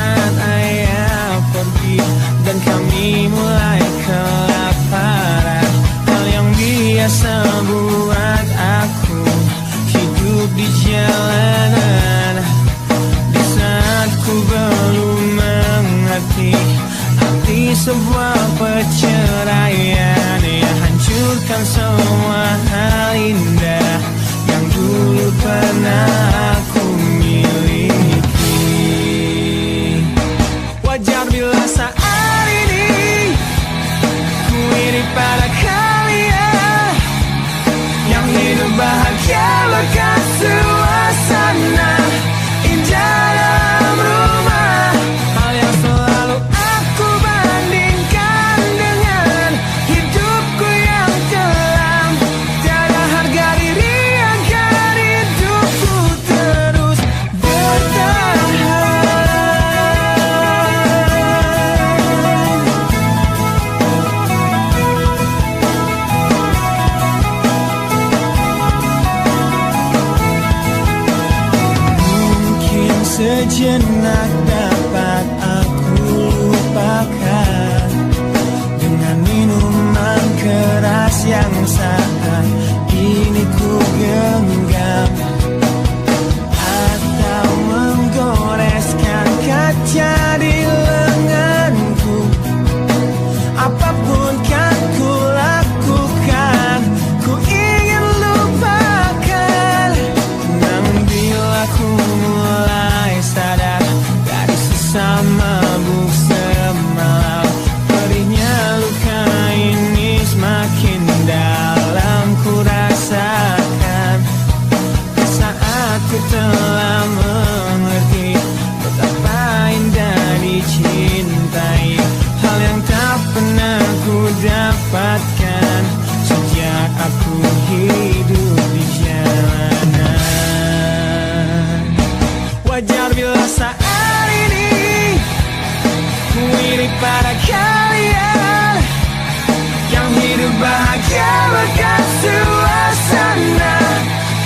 saat ayah pergi dan kami mulai kelaparan. Hal yang biasa buat aku hidup di jalanan. Di saat ku belum mengerti arti sebuah perceraian yang hancurkan semua hal indah yang dulu pernah aku miliki. Wajar bila saat ini ku iri pada kalian yang hidup bahagia lekas suasana indah dalam rumah. Hal yang selalu aku bandingkan dengan hidupku yang kelam. Tiada harga diri agar hidupku terus bertahan. Mungkin sejenak dapat aku lupakan dengan minuman keras yang saat ini ku genggam, atau menggoreskan kaca di lenganku. Apapun kan ku lakukan, ku ingin lupakan. Namun bila ku mulai sadar dari sesama mabuk semalam, perihnya luka ini semakin dalam ku rasakan. Saat ku telah mengerti betapa indah dicintai, hal yang tak pernah ku dapatkan sejak aku hidup di jalanan. Wajar bila saat ini ku iri pada kalian yang hidup bahagia lekas suasana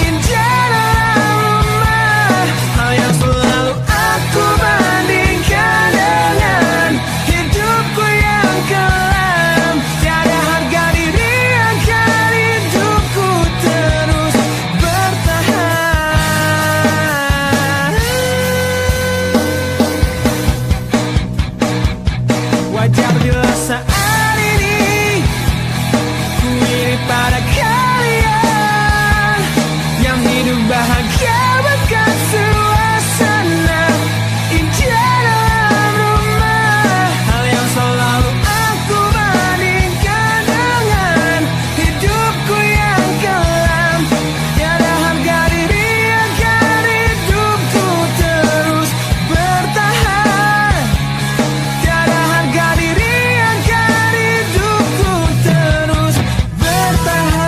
indah dalam rumah. Hal yang selalu aku bandingkan dengan hidupku yang kelam. Tiada harga diri agar hidupku terus bertahan. Wajar bila saat ini ku iri pada kalian yang hidup bahagia bahkan suasana indah dalam rumah. Hal yang selalu aku bandingkan dengan hidupku yang kelam. Tiada harga diri agar hidupku terus bertahan. Tiada harga diri agar hidupku terus bertahan.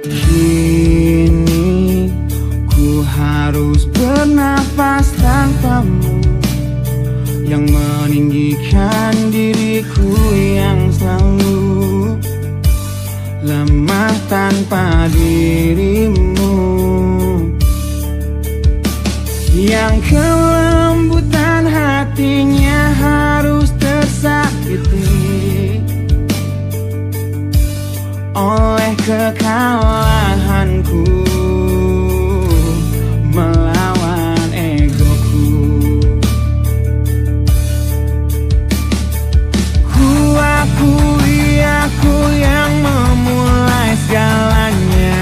Kini ku harus bernafas tanpamu yang meninggikan diriku yang selalu lemah tanpa dirimu, yang kelembutan hatinya harus tersakiti oleh kekalahanku melawan egoku. Ku akui aku yang memulai segalanya.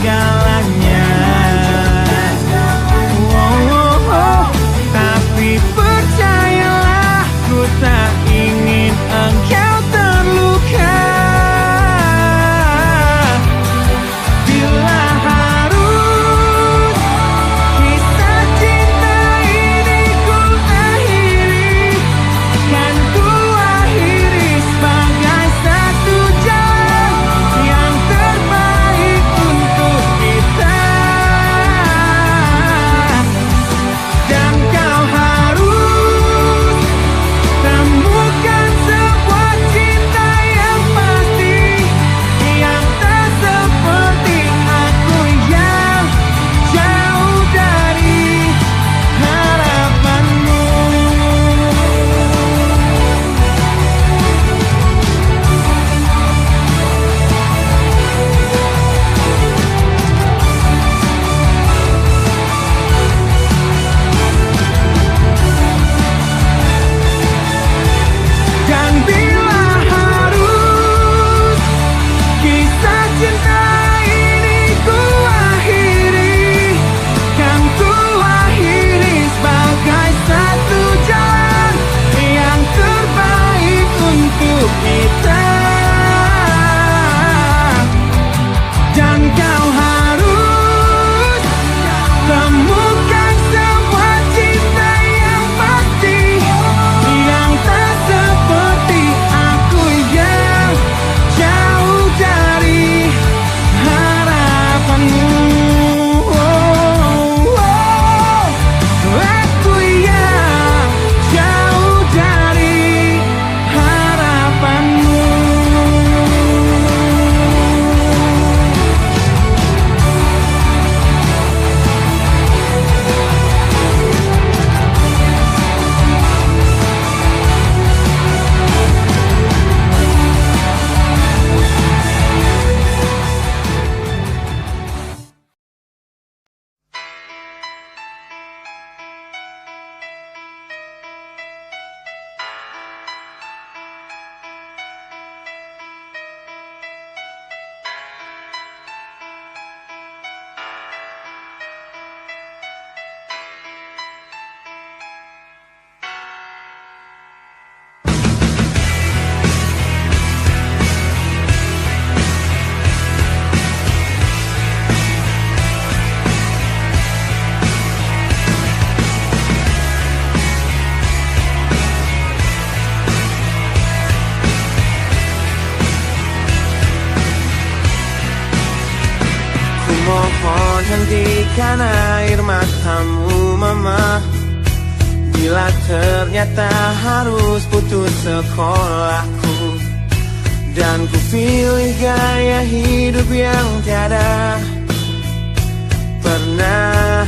segalanya. Tapi percayalah, ku tak ingin engkau terluka. Bila harus kisah cinta ini ku akhiri, kan ku akhiri sebagai satu jalan yang terbaik untuk kita. Dan kau harus temukan sebuah cinta yang pasti, yang tak seperti aku yang jauh dari harapanmu. Dan bila harus kisah cinta ini ku akhiri, kan ku akhiri sebagai satu jalan yang terbaik untuk kita. Dan kau harus temukan sebuah cinta yang pasti, yang tak seperti aku yang jauh dari harapanmu. Aku yang jauh dari harapanmu. Mohon hentikan air matamu, mama. Bila ternyata harus putus sekolahku, dan ku pilih gaya hidup yang tiada pernah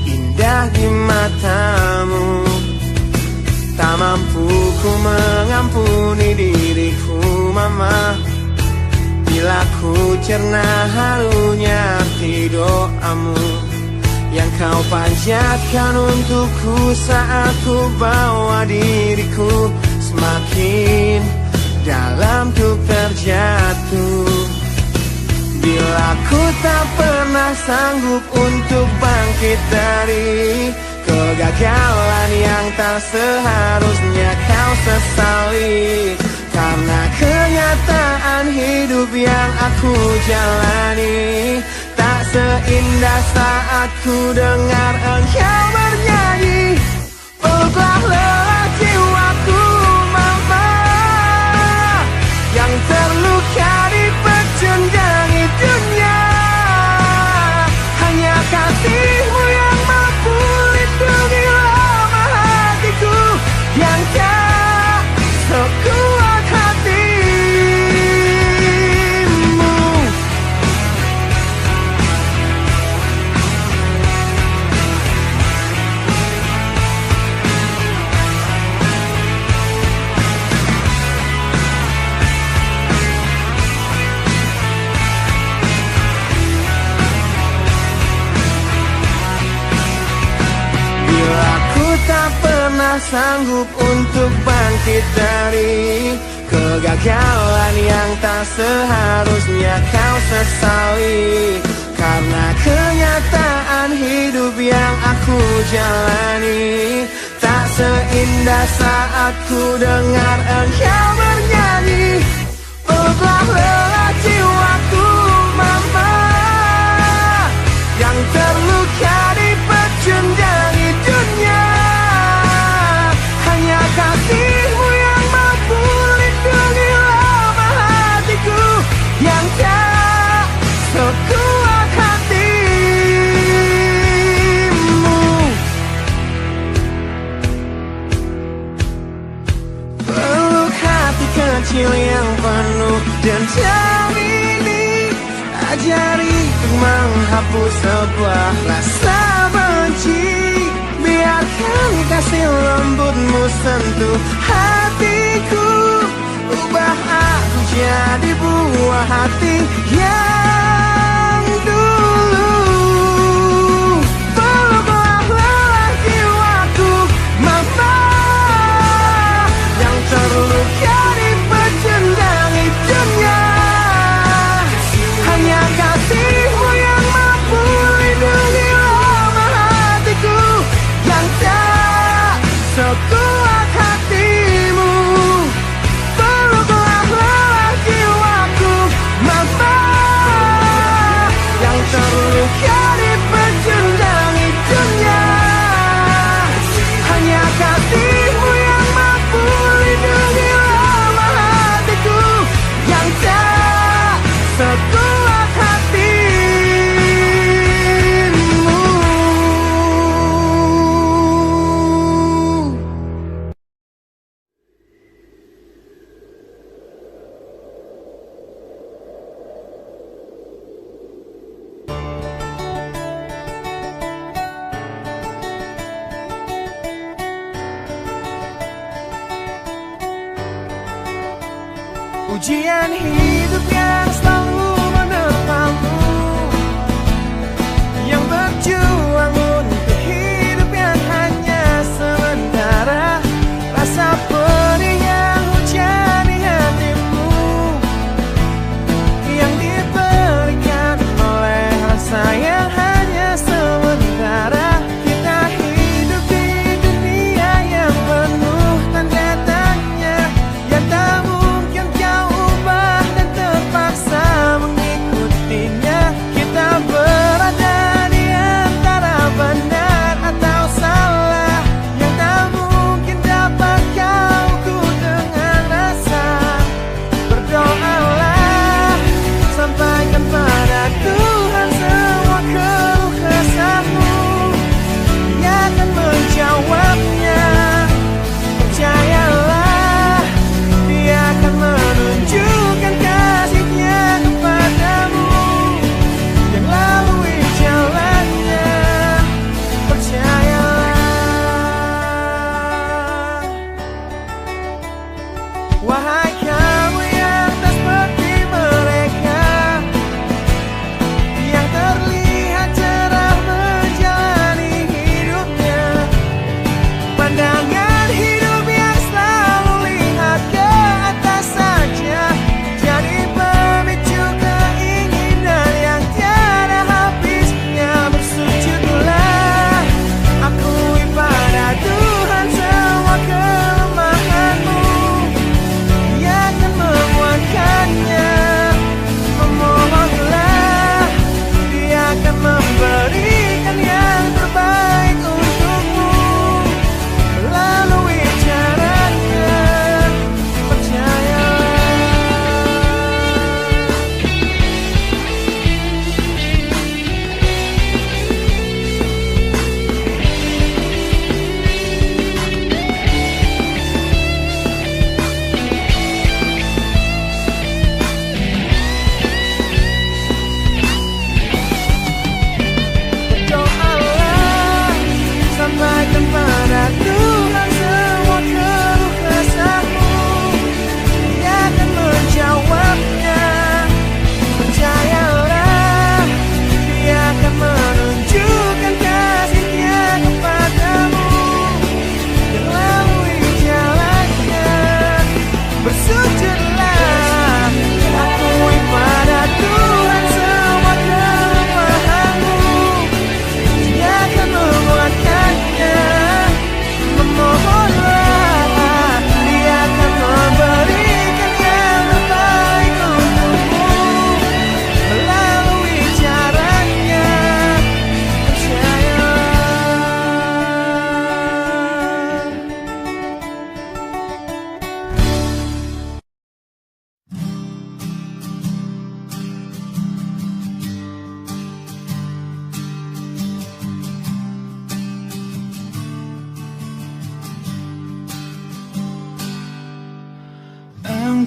indah di matamu. Tak mampu ku mengampuni diriku, mama. Bila ku cerna harunya arti doamu yang kau panjatkan untukku saat ku bawa diriku semakin dalam untuk terjatuh. Bila ku tak pernah sanggup untuk bangkit dari kegagalan yang tak seharusnya kau sesali, karena kenyataan hidup yang aku jalani tak seindah saat ku dengar engkau bernyanyi. Peluklah lelah jiwaku, mama, yang terluka di pecundang dunia. Hanya kasihmu yang mampu lindungi lemah hatiku yang tak sekuat hatimu. Tak pernah sanggup untuk bangkit dari kegagalan yang tak seharusnya kau sesali, jalani. Tak seindah saat ku dengar engkau bernyanyi. Peluklah lelah jiwaku mama, yang terluka di pecundangi dunia. Hanya kasihmu yang mampu lindungi lemah hatiku, yang tak sekuat hatimu. Peluk hati kecil yang penuh dendam ini, ajari untuk menghapus sebuah rasa benci. Biarkan kasih lembutmu sentuh hatiku, ubah aku jadi buah hati yang dulu. Peluklah lelah jiwaku mama, yang terluka di pecundangi dunia. Hanya kasihmu yang mampu lindungi lemah hatiku, yang tak sekuat hatimu. Peluklah lelah jiwaku mama, yang terluka di pecundangi dunia. Hanya kasihmu yang mampu lindungi lemah hatiku, yang tak sekuat hatimu. Ujian hidup yang selalu menerpamu, yang berjuang untuk hidup yang hanya sementara. Rasa pedih yang hujani hatimu, yang diberikan oleh rasa yang hanya sementara. Kita hidup di dunia yang penuh tanda tanya, yang tak mungkin kau ubah dan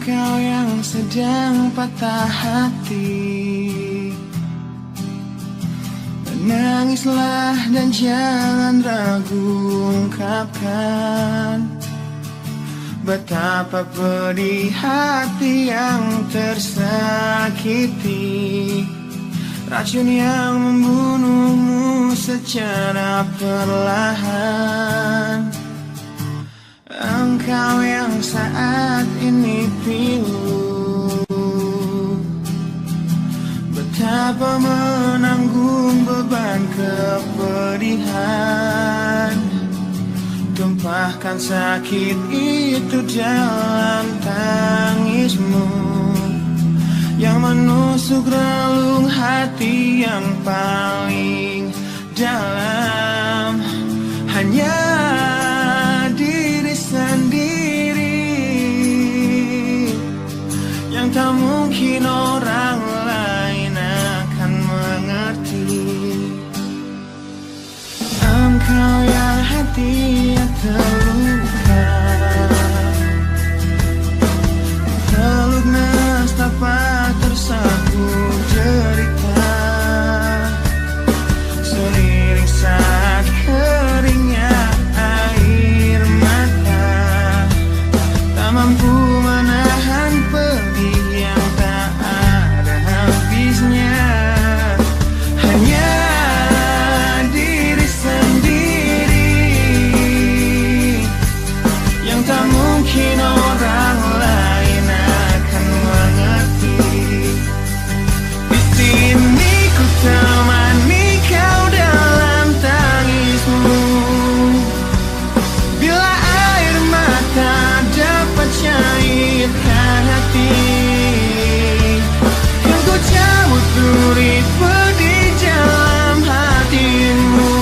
Engkau yang sedang patah hati, menangislah dan jangan ragu ungkapkan betapa pedih hati yang tersakiti, racun yang membunuhmu secara perlahan. Engkau yang saat ini pilu, betapa menanggung beban kepedihan, tumpahkan sakit itu dalam tangismu yang menusuk relung hati yang paling dalam. Hanya diri sendiri yang tak mungkin orang lain akan mengerti. Engkau yang hatinya terluka, teluk nestapa tersapu derita, seliring saat keringnya air mata, tak mampu menahan pedih yang tak ada habisnya. Hanya diri sendiri yang tak mungkin orang lain akan mengerti. Di sini ku temani kau dalam tangismu, bila air mata dapat cairkan hati, kan ku cabut duri pedih dalam hatimu,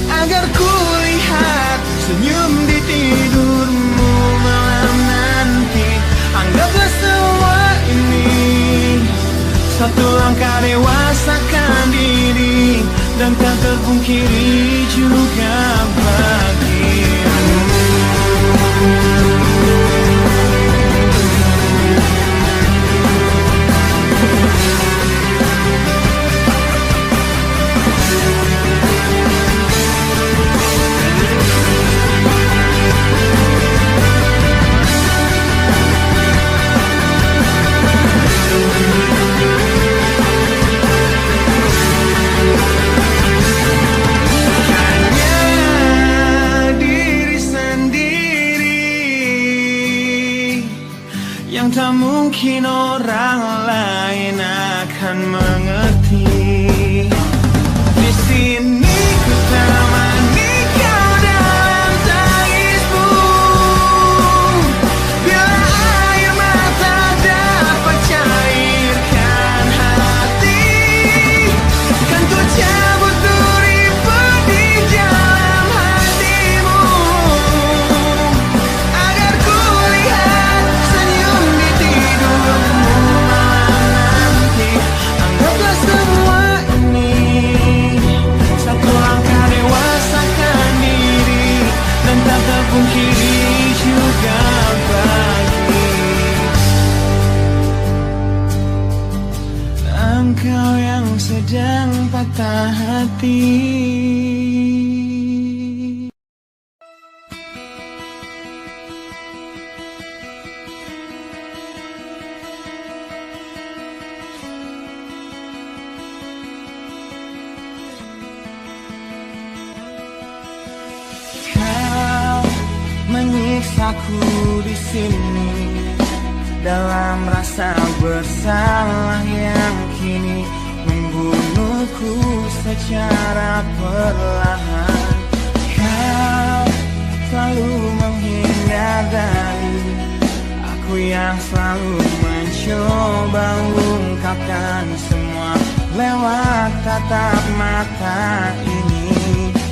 agar ku lihat senyum di tidurmu malam nanti. Anggaplah semua ini satu langkah dewasakan diri, dan tak terpungkiri juga bagimu. Yang tak mungkin orang lain akan mengerti. Di sini ku temani kau dalam tangismu, bila air mata dapat cairkan hati, kan ku cabut duri pedih dalam hatimu, agar ku lihat senyum di tidurmu malam nanti. Anggaplah semua ini satu langkah dewasakan diri, dan tak terpungkiri juga bagi engkau yang sedang patah hati. Kau menyiksaku di sini dalam rasa bersalah yang kini membunuhku secara perlahan. Kau selalu menghindar dari aku yang selalu mencoba ungkapkan semua lewat tatap mata ini.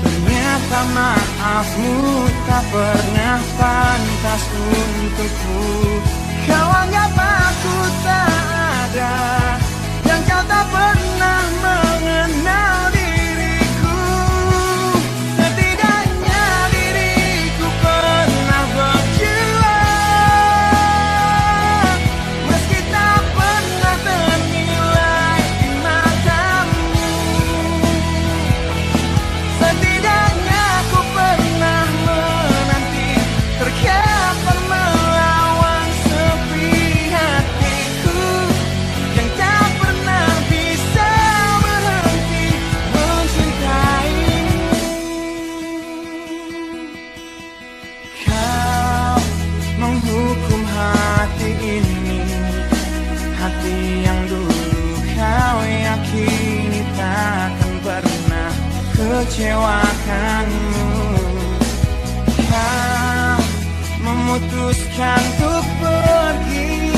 Ternyata maafmu tak pernah pantas untukku. Kau anggap aku tak ada, dan kau tak pernah mengenal diriku. Setidaknya diriku pernah berjuang mengecewakanmu. Kau memutuskan untuk pergi,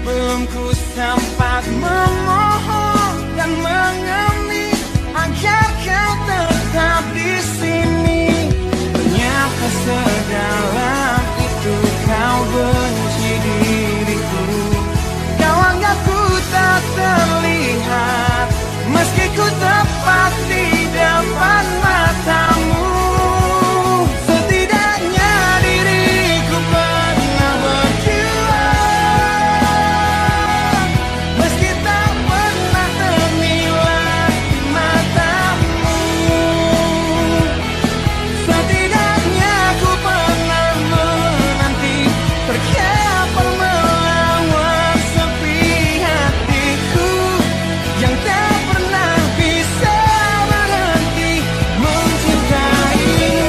belum ku sempat memohon dan mengemis agar kau tetap di sini. Ternyata sedalam itu kau benci diriku. Kau anggap ku tak terlihat, meski ku tepat di depan matamu. Setidaknya diriku pernah berjuang, meski tak pernah ternilai di matamu. Setidaknya ku pernah menanti, terkapar melawan sepi hatiku yang tak pernah bisa berhenti mencintaimu.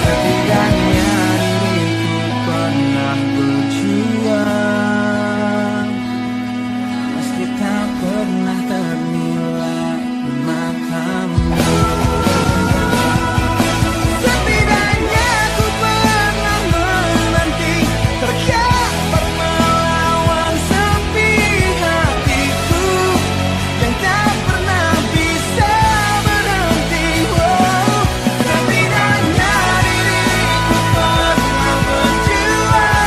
Setidaknya diriku pernah berjuang, meski tak pernah ternilai di matamu. Setidaknya ku pernah menanti, terkapar melawan sepi hatiku yang tak pernah bisa berhenti. Setidaknya diriku pernah berjuang,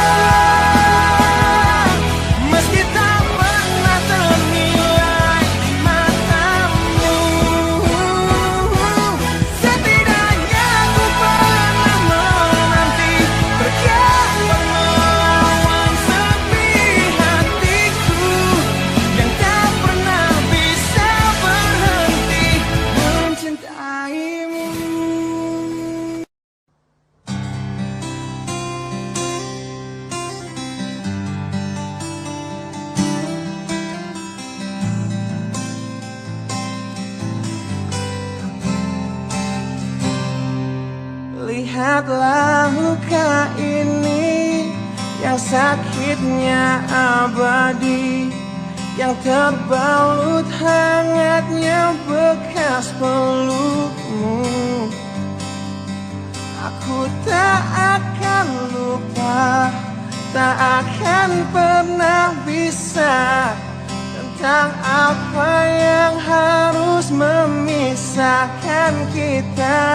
meski tak pernah ternilai di matamu. Setidaknya ku pernah menanti, terkapar melawan sepi hatiku yang tak pernah bisa berhenti mencintaimu. Lihatlah luka ini yang sakitnya abadi, yang terbalut hangatnya bekas pelukmu. Aku tak akan lupa, tak akan pernah bisa, tentang apa yang harus memisahkan kita.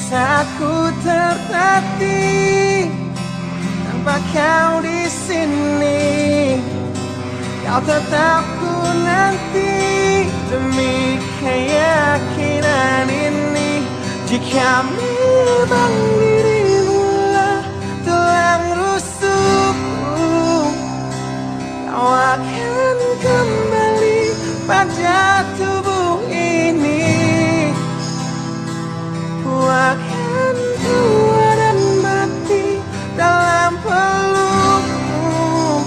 Saat ku tertatih tanpa kau di sini, kau tetap ku nanti demi keyakinan ini. Jika memang dirimu lah tulang rusukku, kau akan kembali pada tubuh ini. Ku akan tua dan mati dalam pelukmu,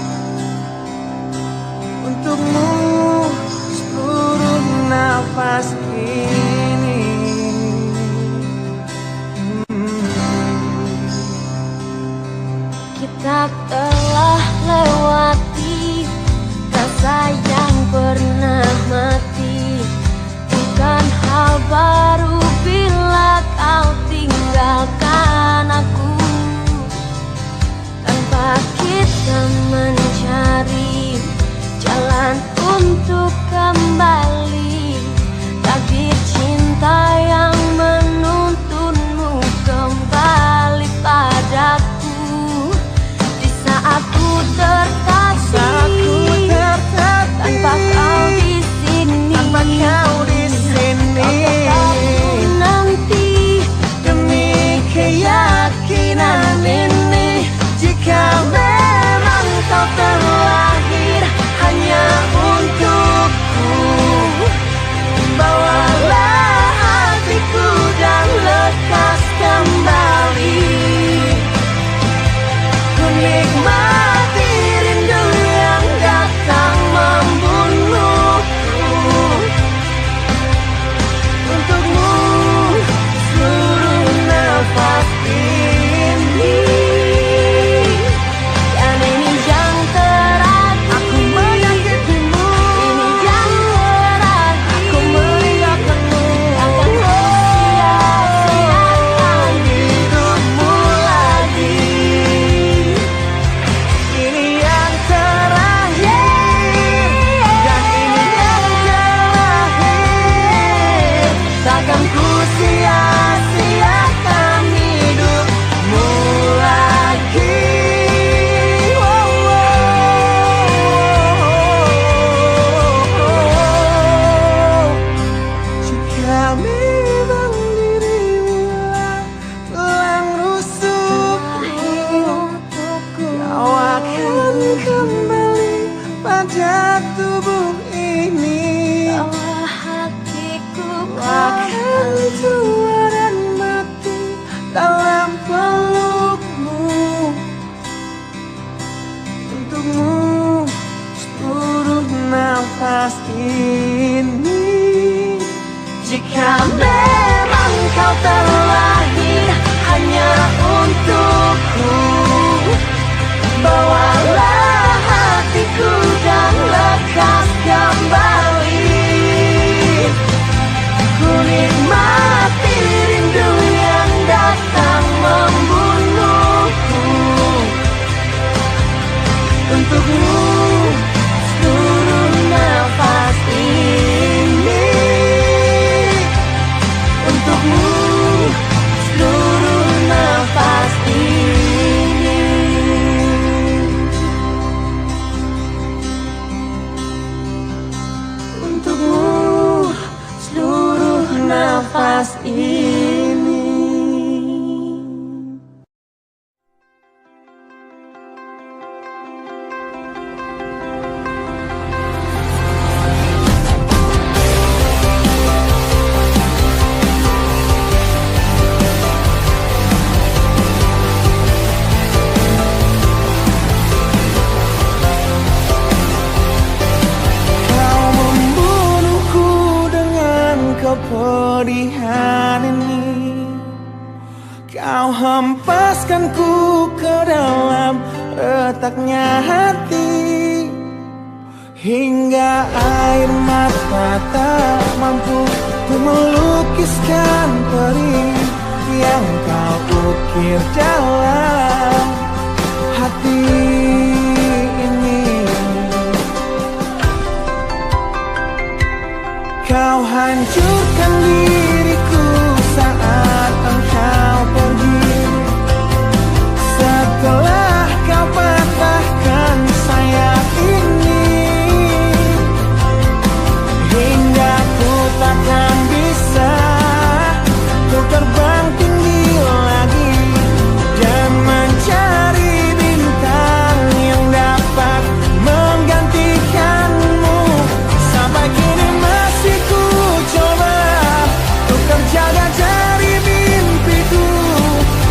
untukmu seluruh nafas ini. Kita telah lewati rasa yang pernah mati. Bukan hal baru bila kau tinggalkan aku, tanpa kita mencari jalan untuk kembali. Takdir cinta yang menuntunmu kembali padaku. Di saat ku tertatih tanpa kau di sini, aku nanti demi keyakinan ini. Jika memang kau terlahir hanya untukku, pada tubuh ini. Bawa hatiku Akan tua dan mati dalam pelukmu. Untukmu seluruh nafas ini. Jika memang kau terlahir hanya untukku, bawalah hatiku dan lekas kembali. Ku nikmati rindu yang datang membunuhku. Untukmu seluruh nafas ini. Untukmu seluruh nafas ini. Untukmu seluruh nafas ini. Kau membunuhku dengan kepedihan ini. Kau hempaskanku ke dalam retaknya hati, hingga air mata tak mampu untuk melukiskan perih yang kau ukir dalam hati ini. Kau hancurkan diriku saat engkau pergi. Setelah kau patahkan sayap ini, hingga ku takkan bisa untuk terbang tinggi lagi dan mencari bintang yang dapat menggantikanmu. Sampai kini masih ku coba untuk terjaga dari mimpiku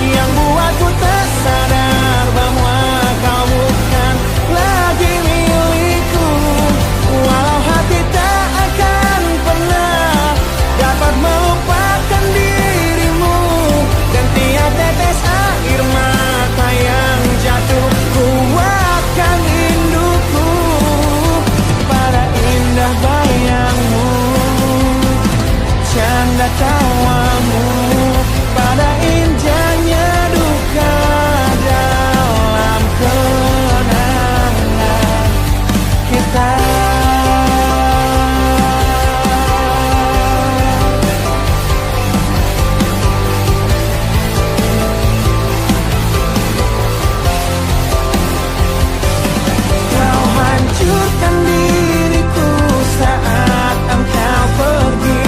yang buatku tersadar bahwa kau bukan lagi milikku. Walau hati tak akan pernah dapat melupakan dirimu, dan tiap tetes air mata yang jatuh kuatkan rinduku pada indah bayangmu, canda tawamu, pada indahnya duka dalam kenangan kita. Kau hancurkan diriku saat engkau pergi.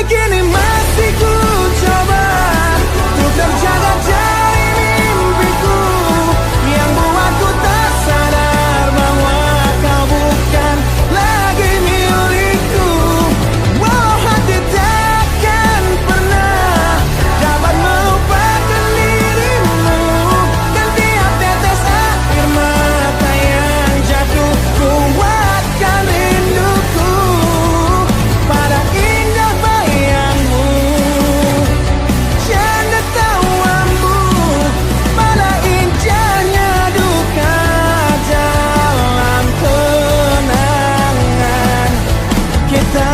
kini masih ku coba untuk terjaga dari mimpiku yang buatku tak sadar bahwa kau bukan lagi milikku. Walau hati takkan pernah dapat melupakan dirimu, dan tiap tetes air mata yang jatuh kuatkan rinduku pada indah bayangmu, canda tawamu, pada indahnya duka dalam kenangan kita.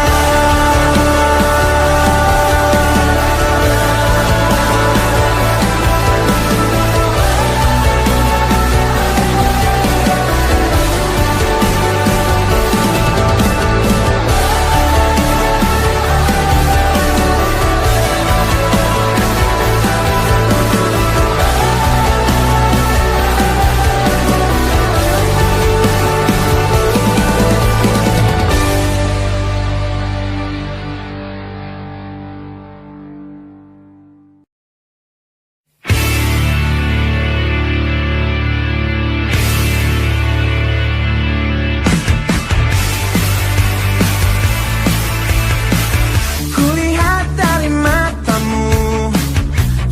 Kulihat dari matamu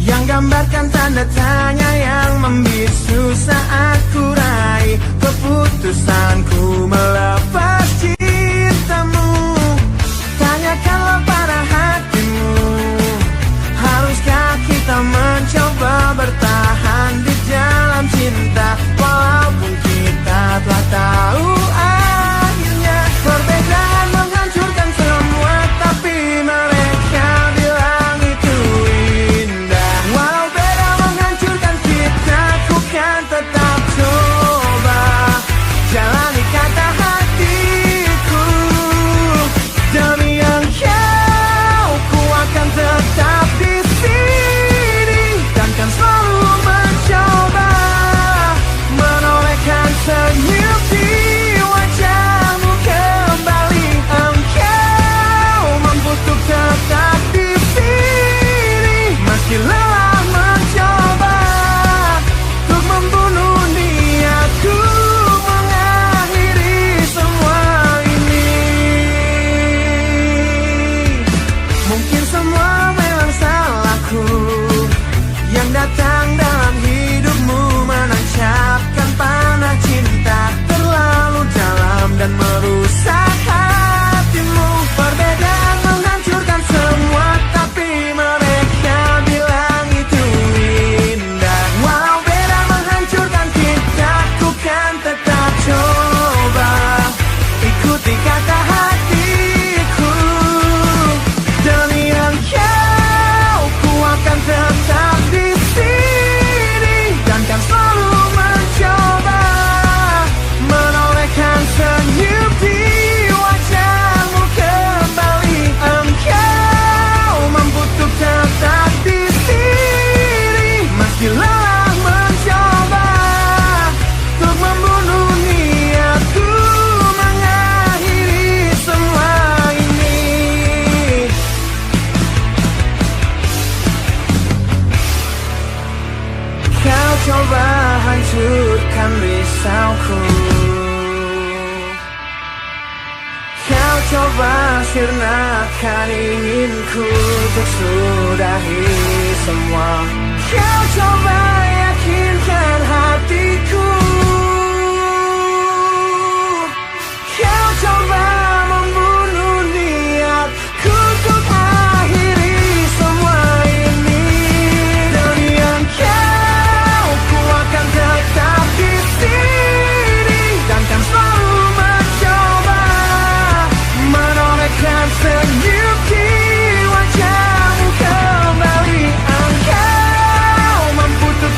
yang gambarkan tanda tanya yang membisu saat ku raih keputusanku melepas cintamu. Tanyakanlah pada hatimu, haruskah kita mencoba bertahan di dalam cinta walaupun kita telah tahu akhirnya perbedaan menghancurkan semua, tapi mereka bilang itu indah. Walau beda menghancurkan kita, ku kan tetap coba jalani kata hatiku. Demi engkau ku akan tetap di sini dan kan selalu mencoba menorehkan senyum di wajahmu kembali. Engkau mampu untuk tetap di sini meski lelah mencoba untuk membunuh niatku mengakhiri semua ini. Mungkin semua memang salahku yang datang dalam hidupmu menancapkan panah cinta terlalu dalam dan merusak hatimu. Perbedaan menghancurkan semua, tapi mereka bilang itu indah. Walau beda menghancurkan kita, ku kan tetap coba ikuti kata hatiku. Demi engkau ku akan tetap di sini dan kan selalu mencoba menorehkan senyum di wajahmu kembali. Engkau mampu untuk tetap di sini meski lelah mencoba untuk membunuh niatku mengakhiri semua ini. Kau coba hancurkan risauku, kau coba sirnakan inginku untuk sudahi semua. Kau coba yakinkan hatiku, kau coba membunuh niatku untuk akhiri semua ini. Demi engkau ku akan tetap di sini dan kan selalu mencoba menorehkan senyum di wajahmu kembali. Engkau mampu untuk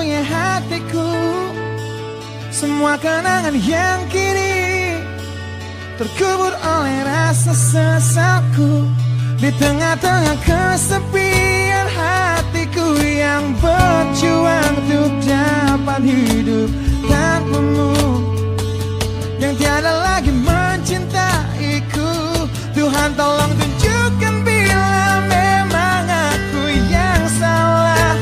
satu-satunya hatiku. Semua kenangan yang kini terkubur oleh rasa sesalku. Di tengah-tengah kesepian hatiku yang berjuang untuk dapat hidup tanpamu, yang tiada lagi mencintaiku. Tuhan tolong tunjukkan bila memang aku yang salah.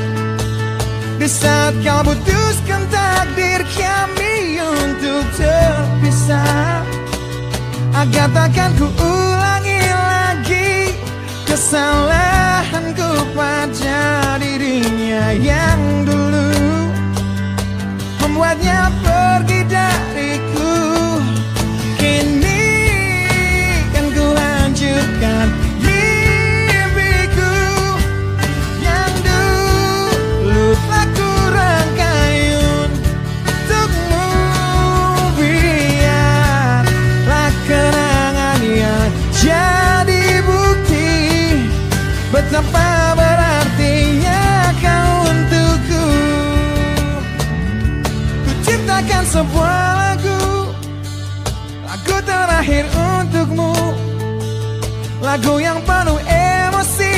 Di saat kau putuskan takdir kami untuk terpisah, agar takkan ku ulangi lagi kesalahanku pada dirinya yang dulu membuatnya pergi dariku. Kini kan ku hancurkan mimpiku yang dulu telah ku rangkai untukmu. Biarlah kenangan yang jadi bukti betapa berartinya kau untukku. Ku ciptakan sebuah lagu terakhir untukmu, lagu yang penuh emosi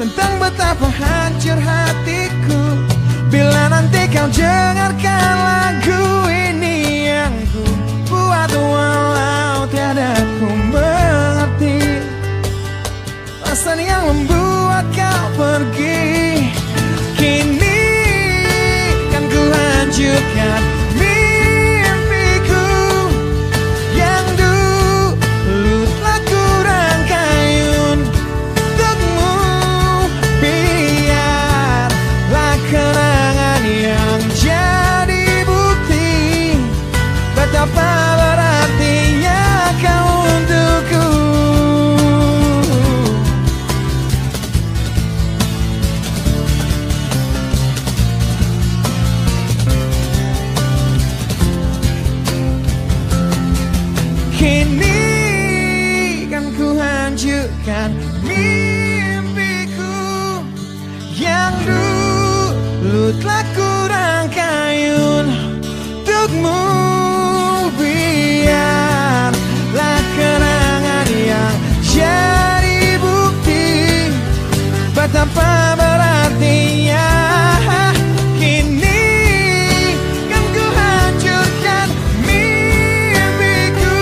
tentang betapa hancur hatiku. Bila nanti kau dengarkan lagu ini yang ku buat, walau tiada ku mengerti alasan yang membuat kau pergi. Kini kan ku hancurkan mimpiku yang dulu telah ku rangkai untukmu. Biarlah kenangan yang jadi bukti betapa berartinya kau untukku. Kini kan ku hancurkan mimpiku yang dulu telah ku rangkai untukmu. Biarlah kenangan yang jadi bukti betapa berartinya. Kini kan ku hancurkan mimpiku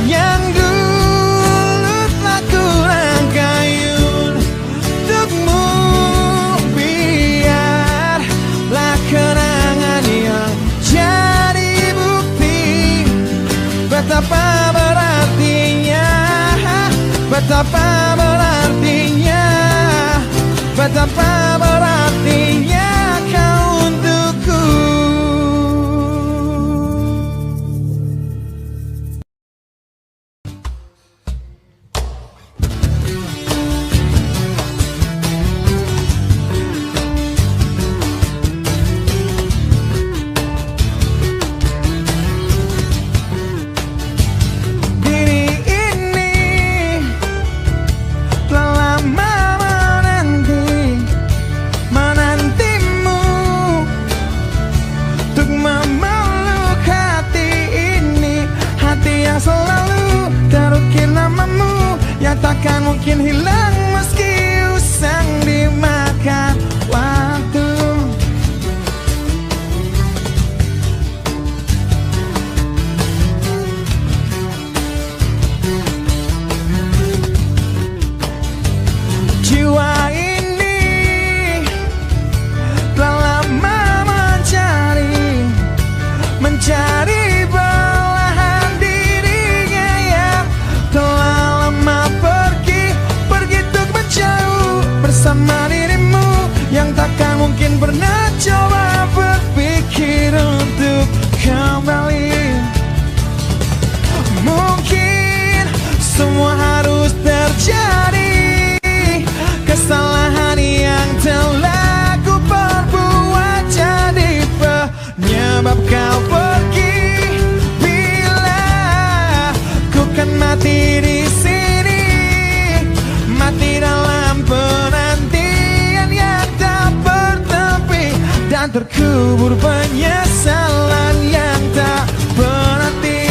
yang dulu telah ku rangkai untukmu. Biarlah kenangan yang jadi bukti betapa berartinya, betapa berartinya, betapa berartinya kau untukku. Diri ini telah lama menantimu untuk memeluk hati ini, hati yang selalu terukir namamu, yang takkan mungkin hilang meski usang dimakan waktu. Jiwa ini telah lama mencari belahan dirinya yang telah lama pergi untuk menjauh bersama dirimu, yang takkan mungkin pernah coba berpikir untuk kembali. Mungkin semua harus terjadi, kesalahan yang telah ku perbuat jadi penyebab kau pergi. Bila ku kan mati di sini, mati dalam penantian yang tak bertepi terkubur penyesalan yang tak berarti.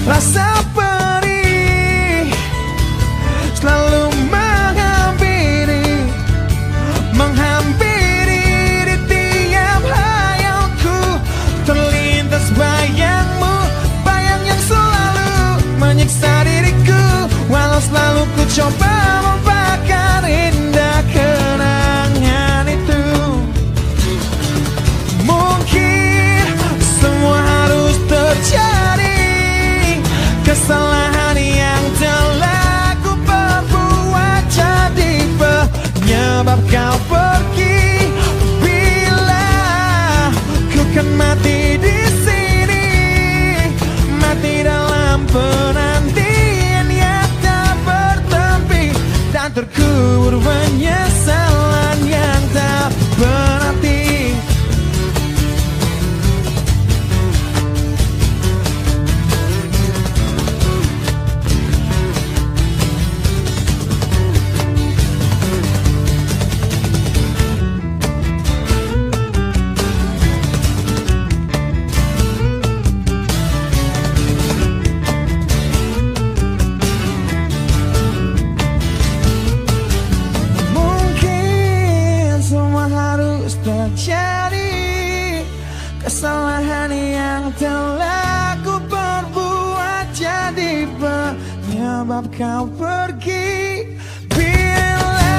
Rasa perih selalu menghampiri di tiap hayalku. Terlintas bayangmu, bayang yang selalu menyiksa diriku. Walau selalu ku coba melupakan indah kenangan itu. Mungkin semua harus terjadi, kesalahan yang telah ku perbuat jadi penyebab kau pergi. Bila ku kan mati di sini, mati dalam penantian yang tak bertepi, dan terkubur penyesalan yang tak berarti. Terjadi kesalahan yang telah ku perbuat jadi penyebab kau pergi. Bila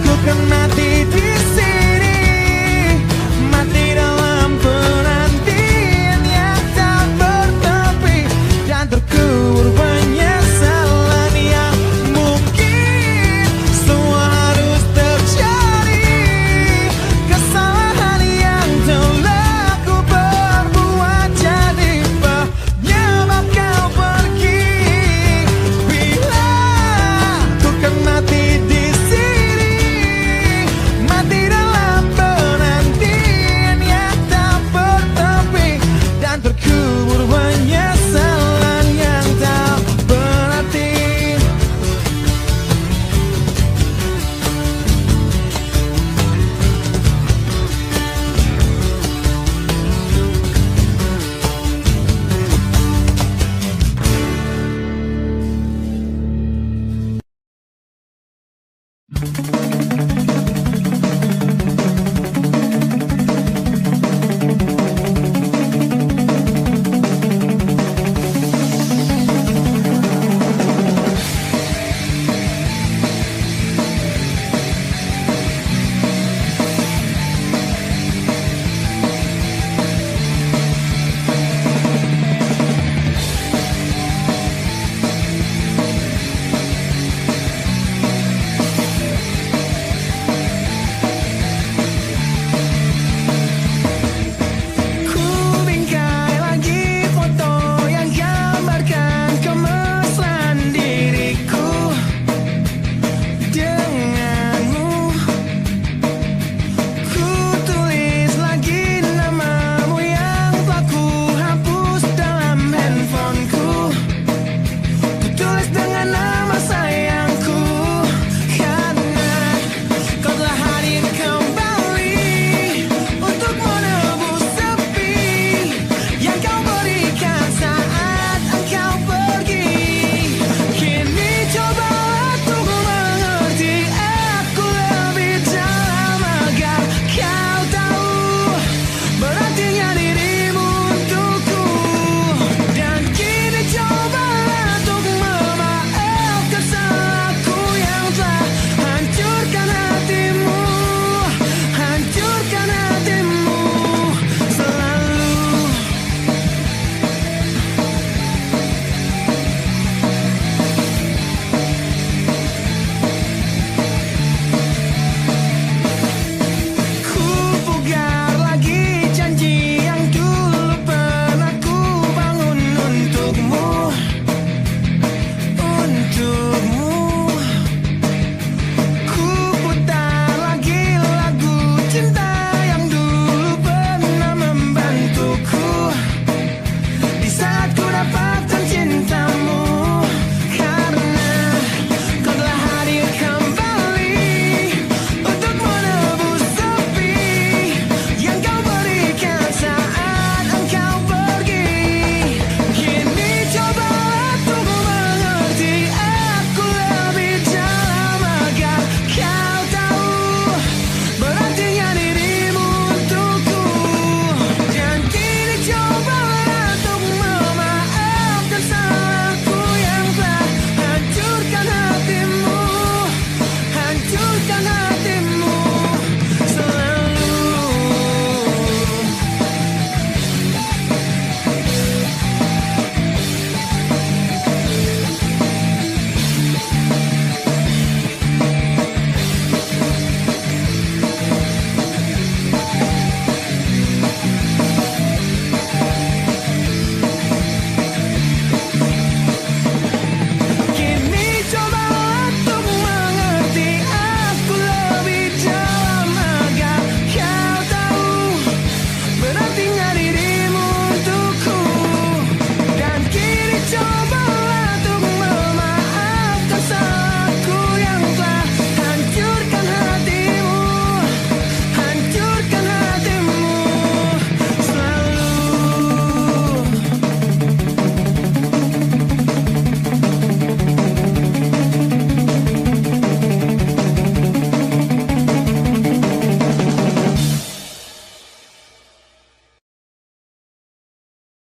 ku kan mati di sini, mati dalam penantian yang tak bertepi, dan terkubur penyesalan yang mungkin semua harus terjadi. Bila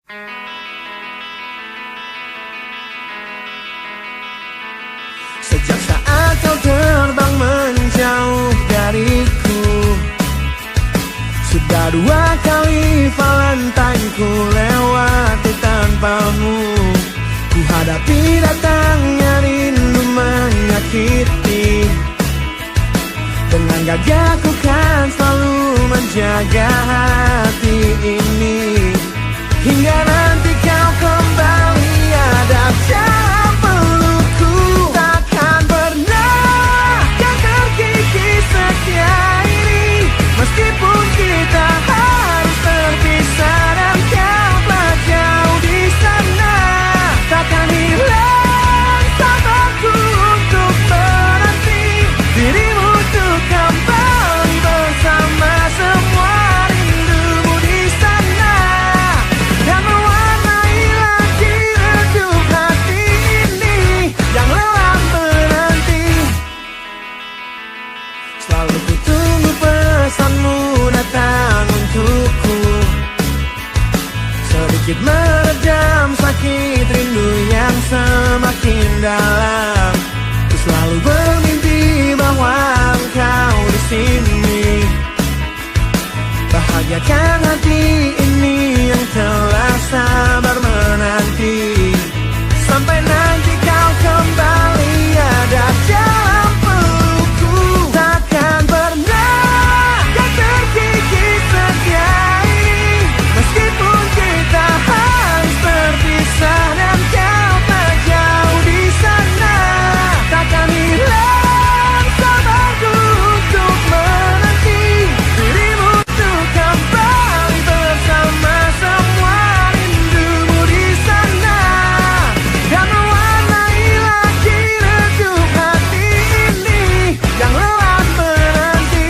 Sejak saat kau terbang menjauh dariku, sudah 2 kali Valentine ku lewati tanpamu. Ku hadapi datangnya rindu menyakiti. Dengan gagah ku kan selalu menjaga hati ini, hingga nanti kau kembali ada dalam pelukku. Takkan pernah kan terkikis setia ini, meskipun kita harus terpisah dan kau telah jauh di sana. Takkan hilang sabarku untuk menanti dirimu untuk kembali bersama semua rindumu di sana, dan mewarnai lagi redup hati ini yang lelah menanti. Selalu ku tunggu pesanmu datang untukku, sedikit meredam sakit rindu yang semakin dalam. Ku selalu bermimpi bahwa engkau di sini, bahagiakan hati ini yang telah sabar menanti. Sampai nanti kau kembali ada dalam pelukku. Takkan pernah kan terkikis setia ini, meskipun kita harus berpisah dan kau tak jauh di sana. Takkan hilang sabarku untuk menanti dirimu untuk kembali bersama semua rindumu di sana, dan mewarnai lagi redup hati ini yang lelah menanti.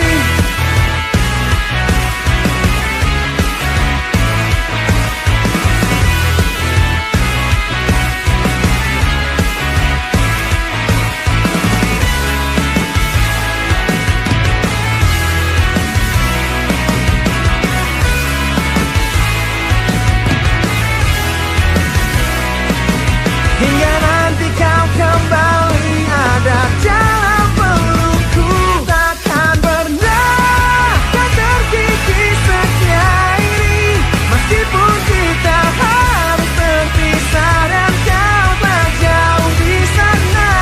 Hingga nanti kau kembali ada dalam pelukku. Takkan pernah kan terkikis setia ini, meskipun kita harus berpisah dan kau tak jauh di sana.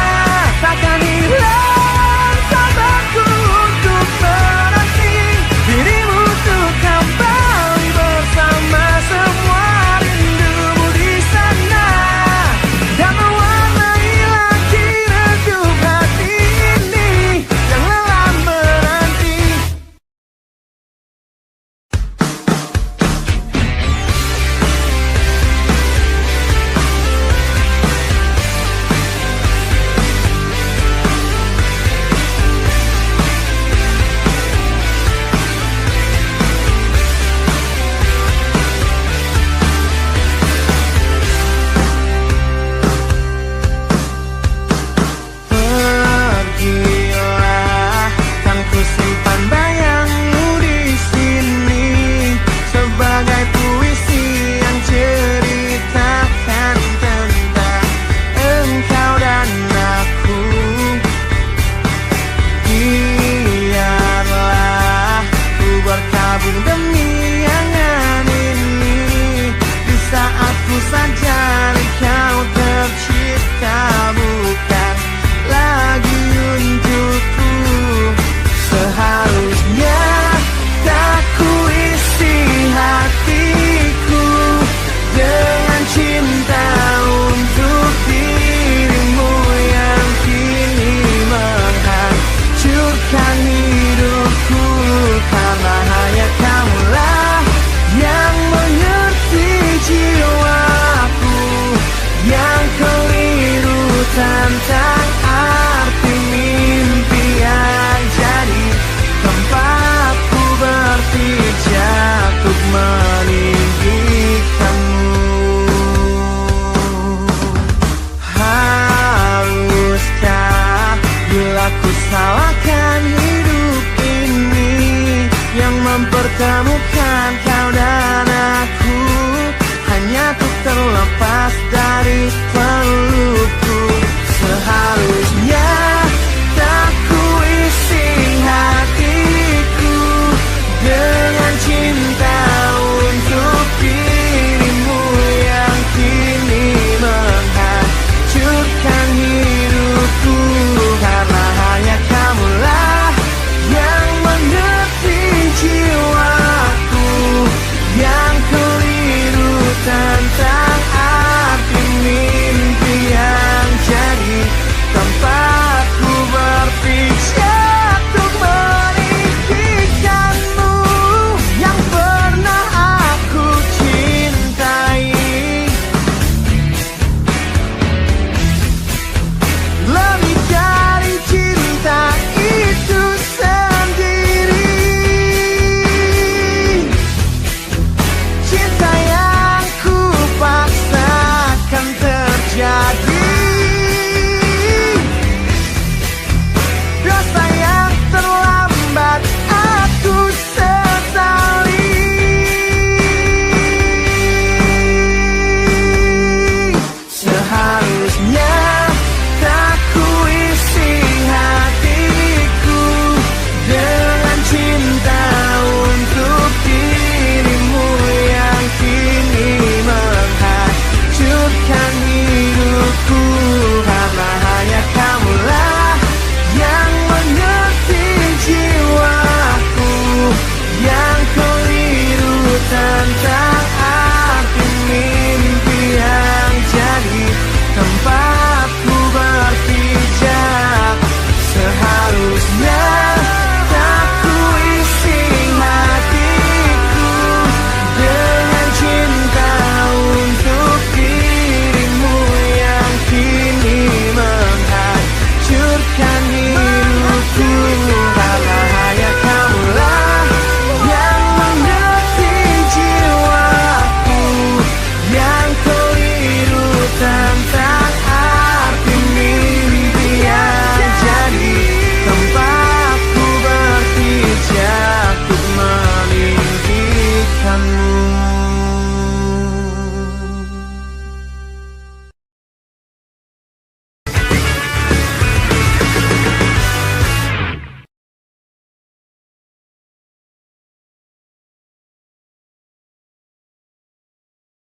Takkan hilang sabarku untuk menanti dirimu untuk kembali bersama semua rindumu di sana, dan mewarnai lagi redup hati ini yang lelah menanti. Pergilah, kan ku simpan bayangmu di sini sebagai puisi yang ceritakan tentang engkau dan aku. Biarlah ku berkabung demi angan ini, di saat ku sadari kau tercipta bukan lagi untukku. Seharusnya tak ku isi hatiku dengan cinta untuk dirimu yang kini menghancurkan hidupku. Karena hanya kaulah yang mengerti jiwaku yang keliru tanpa